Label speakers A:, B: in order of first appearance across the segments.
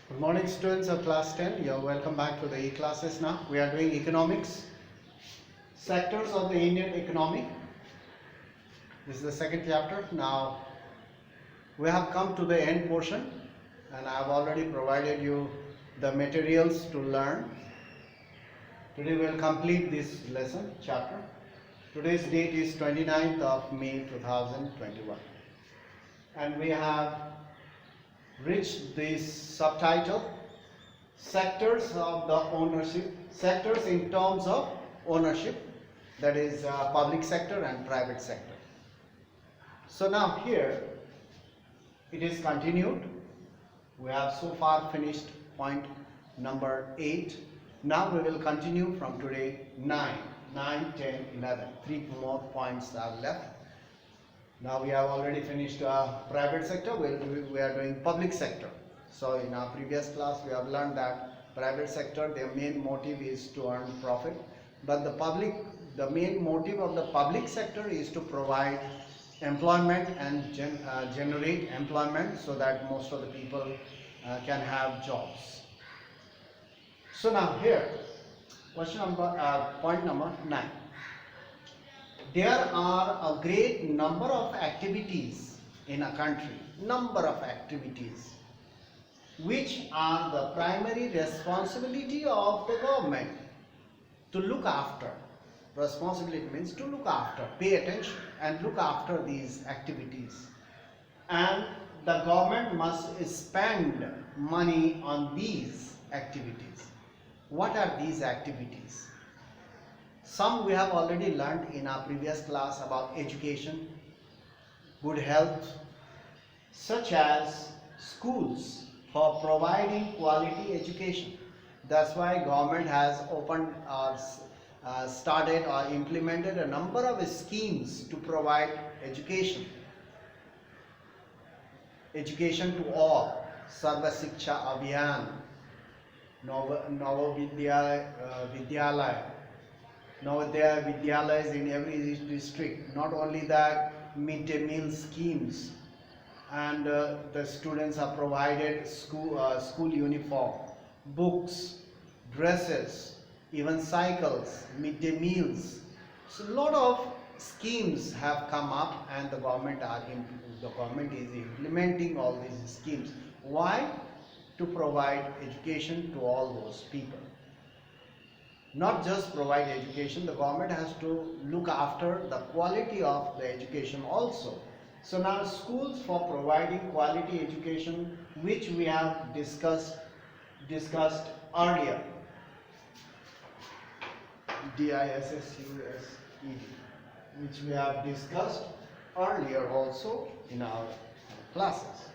A: Good morning, students of class 10. You're welcome back to the e-classes now. We are doing economics, sectors of the Indian economy. This is the second chapter. Now, we have come to the end portion and I have already provided you the materials to learn. Today we will complete this lesson, chapter. Today's date is 29th of May 2021. And we have reached this subtitle, sectors of the ownership, sectors in terms of ownership, that is public sector and private sector. So now here it is continued. We have so far finished point number 8. Now we will continue from today 9, 10, 11. 3 more points are left. Now we have already finished private sector, we are doing public sector. So in our previous class we have learned that private sector, their main motive is to earn profit, but the main motive of the public sector is to provide employment and generate employment so that most of the people can have jobs. So now here, point number 9. There are a great number of activities in a country, which are the primary responsibility of the government to look after. Responsibility means to look after, pay attention and look after these activities. And the government must spend money on these activities. What are these activities? Some we have already learned in our previous class about education, good health, such as schools for providing quality education. That's why government has opened or started or implemented a number of schemes to provide education. Education to all, Sarva Shiksha Abhiyan, Navovidya Vidyalaya. Now there are vidyalayas in every district. Not only that, midday meal schemes, and the students are provided school uniform, books, dresses, even cycles, midday meals. So a lot of schemes have come up, and the government is implementing all these schemes. Why? To provide education to all those people. Not just provide education, the government has to look after the quality of the education also. So now schools for providing quality education, which we have discussed earlier, DISSUSED, which we have discussed earlier also in our classes.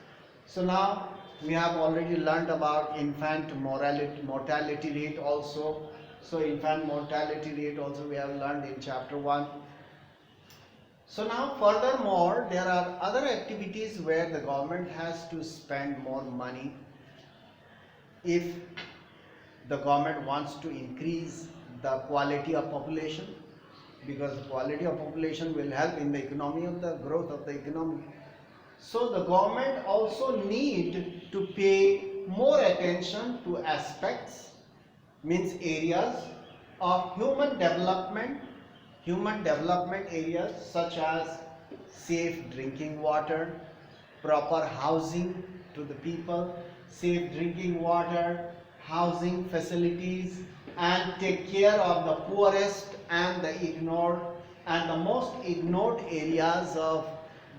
A: So now we have already learned about infant mortality rate also. So infant mortality rate also we have learned in chapter 1. So now furthermore, there are other activities where the government has to spend more money if the government wants to increase the quality of population, because the quality of population will help in the economy of the growth of the economy. So the government also need to pay more attention to aspects, means areas of human development areas such as safe drinking water, proper housing to the people, safe drinking water, housing facilities, and take care of the poorest and the ignored and the most ignored areas of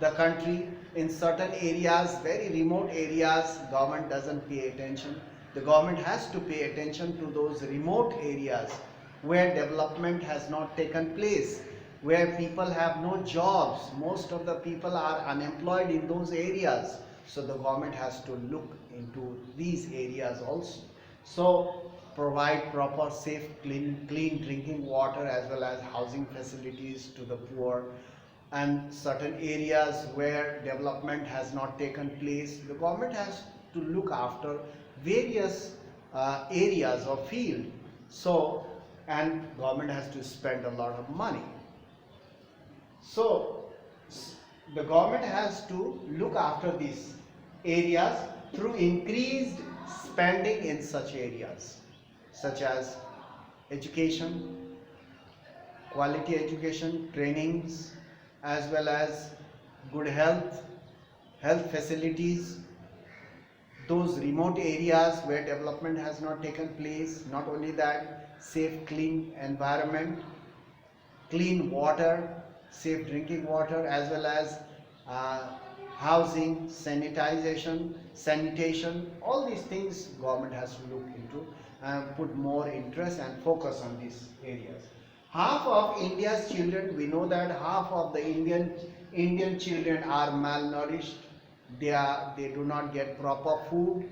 A: the country. In certain areas, very remote areas, government doesn't pay attention. The government has to pay attention to those remote areas where development has not taken place, where people have no jobs. Most of the people are unemployed in those areas. So the government has to look into these areas also. So provide proper, safe, clean drinking water as well as housing facilities to the poor. And certain areas where development has not taken place, the government has to look after various areas of field. So, and government has to spend a lot of money. So the government has to look after these areas through increased spending in such areas such as education, quality education, trainings, as well as good health facilities, those remote areas where development has not taken place. Not only that, safe clean environment, clean water, safe drinking water, as well as uh, housing, sanitation, all these things government has to look into and put more interest and focus on these areas. Half of India's children, we know that half of the Indian children are malnourished. They do not get proper food.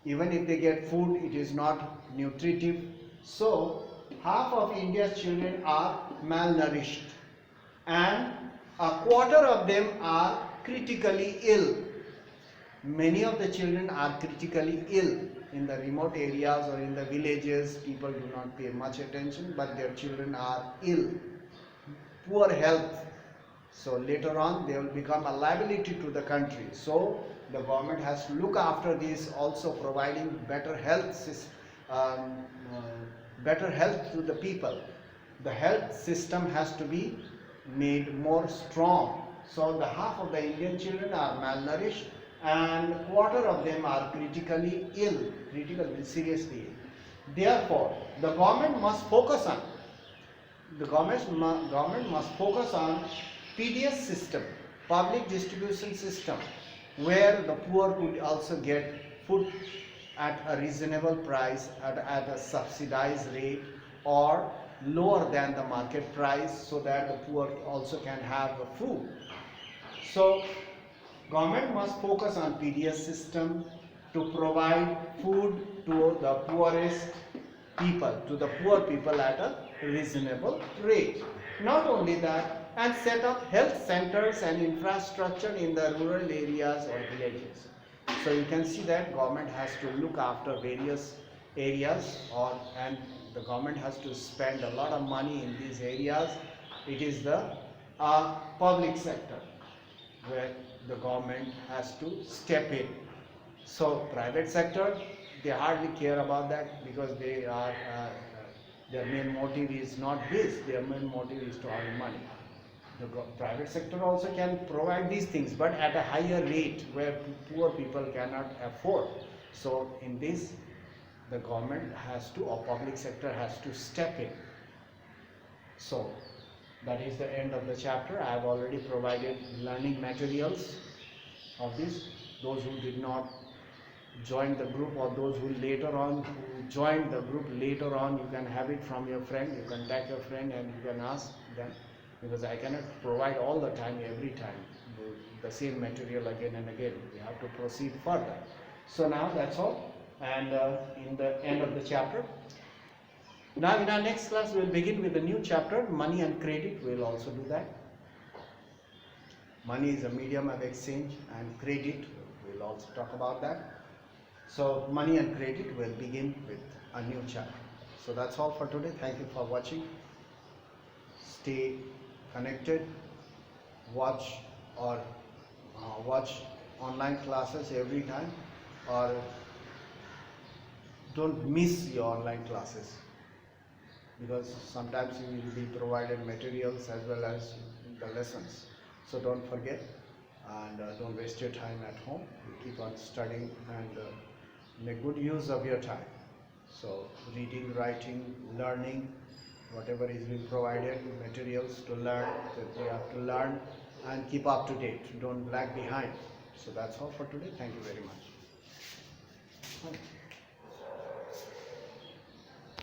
A: Even if they get food, it is not nutritive. So half of India's children are malnourished, and a quarter of them are critically ill. Many of the children are critically ill in the remote areas or in the villages. People do not pay much attention, but their children are ill, poor health. So later on they will become a liability to the country. So the government has to look after this, also providing better health to the people. The health system has to be made more strong. So the half of the Indian children are malnourished, and quarter of them are critically ill, seriously ill. Therefore, the government must focus on PDS system, public distribution system, where the poor could also get food at a reasonable price, at a subsidized rate, or lower than the market price, so that the poor also can have the food. So government must focus on PDS system to provide food to the poorest people, to the poor people at a reasonable rate. Not only that, and set up health centers and infrastructure in the rural areas or villages. So you can see that government has to look after various areas, and the government has to spend a lot of money in these areas. It is the public sector where the government has to step in. So private sector, they hardly care about that, because they are their main motive is not this. Their main motive is to earn money. The private sector also can provide these things, but at a higher rate where poor people cannot afford. So in this, the government has to, or public sector has to step in. So that is the end of the chapter. I have already provided learning materials of this. Those who did not join the group, or those who later on who joined the group later on, you can have it from your friend. You contact your friend and you can ask them, because I cannot provide all the time, every time, the same material again and again. We have to proceed further. So now that's all, and in the end of the chapter. Now in our next class we'll begin with a new chapter, money and credit. We'll also do that. Money is a medium of exchange, and credit, we'll also talk about that. So money and credit will begin with a new chapter. So that's all for today. Thank you for watching. Stay connected. Watch online classes every time, or don't miss your online classes, because sometimes you will be provided materials as well as the lessons. So don't forget, and don't waste your time at home. You keep on studying and make good use of your time. So reading, writing, learning, whatever is being provided, materials to learn, that you have to learn and keep up to date. Don't lag behind. So that's all for today. Thank you very much.